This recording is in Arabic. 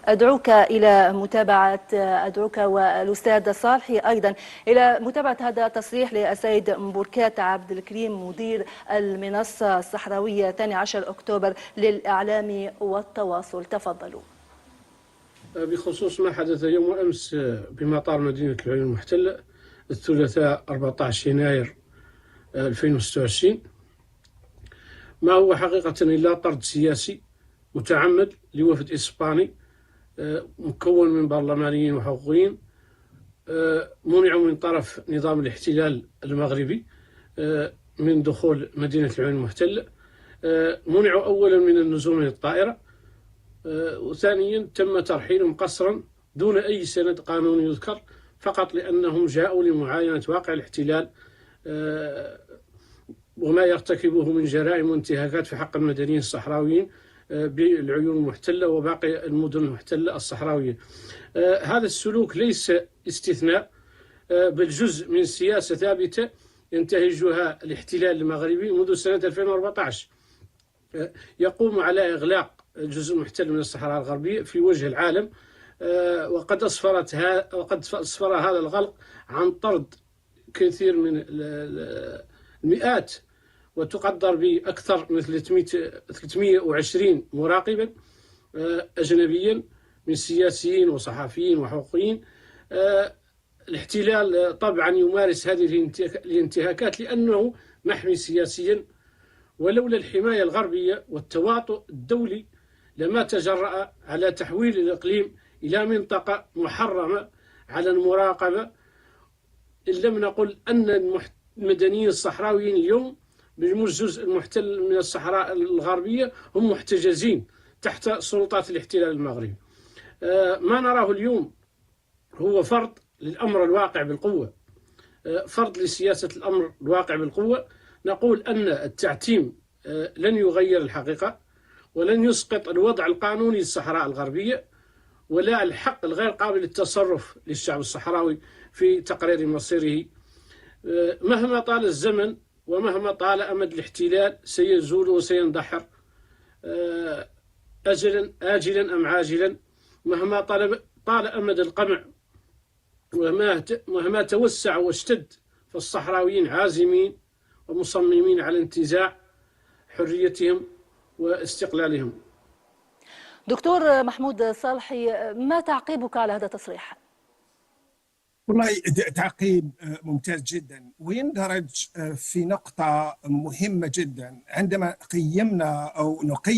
أدعوك إلى متابعة أدعوك والأستاذ صالحي أيضا إلى متابعة هذا التصريح للسيد مبركات عبد الكريم مدير المنصة الصحراوية 12 أكتوبر للإعلام والتواصل. تفضلوا. بخصوص ما حدث يوم أمس بمطار مدينة العيون المحتلة الثلاثاء 14 يناير 2026، ما هو حقيقة إلا طرد سياسي متعمد لوفد إسباني مكون من برلمانيين وحقوقيين منعوا من طرف نظام الاحتلال المغربي من دخول مدينة العيون المحتلة. منعوا أولا من النزول من الطائرة، وثانيا تم ترحيلهم قسرا دون أي سند قانوني يذكر، فقط لأنهم جاءوا لمعاينة واقع الاحتلال وما يرتكبه من جرائم وانتهاكات في حق المدنيين الصحراويين بالعيون المحتلة وباقي المدن المحتلة الصحراوية. هذا السلوك ليس استثناء، بل جزء من سياسة ثابتة ينتهجها الاحتلال المغربي منذ سنة 2014، يقوم على إغلاق الجزء المحتل من الصحراء الغربية في وجه العالم، وقد أسفر هذا الغلق عن طرد كثير من المئات وتقدر بأكثر من 320 مراقبا أجنبيا من سياسيين وصحفيين وحقوقيين. الاحتلال طبعا يمارس هذه الانتهاكات لأنه محمي سياسيا، ولولا الحماية الغربية والتواطؤ الدولي لما تجرأ على تحويل الإقليم إلى منطقة محرمة على المراقبة، إن لم نقل أن المدنيين الصحراويين اليوم بالجزء المحتل من الصحراء الغربية هم محتجزين تحت سلطات الاحتلال المغربي. ما نراه اليوم هو فرض للأمر الواقع بالقوة، فرض لسياسة الأمر الواقع بالقوة. نقول أن التعتيم لن يغير الحقيقة، ولن يسقط الوضع القانوني للصحراء الغربية، ولا الحق الغير قابل للتصرف للشعب الصحراوي في تقرير مصيره. مهما طال الزمن ومهما طال أمد الاحتلال سيزول وسيندحر آجلا أم عاجلا. مهما طال أمد القمع ومهما توسع واشتد، فالصحراويين عازمين ومصممين على انتزاع حريتهم واستقلالهم. دكتور محمود صالحي، ما تعقيبك على هذا التصريح؟ والله تعقيب ممتاز جدا، ويندرج في نقطة مهمة جدا. عندما قيمنا أو نقيم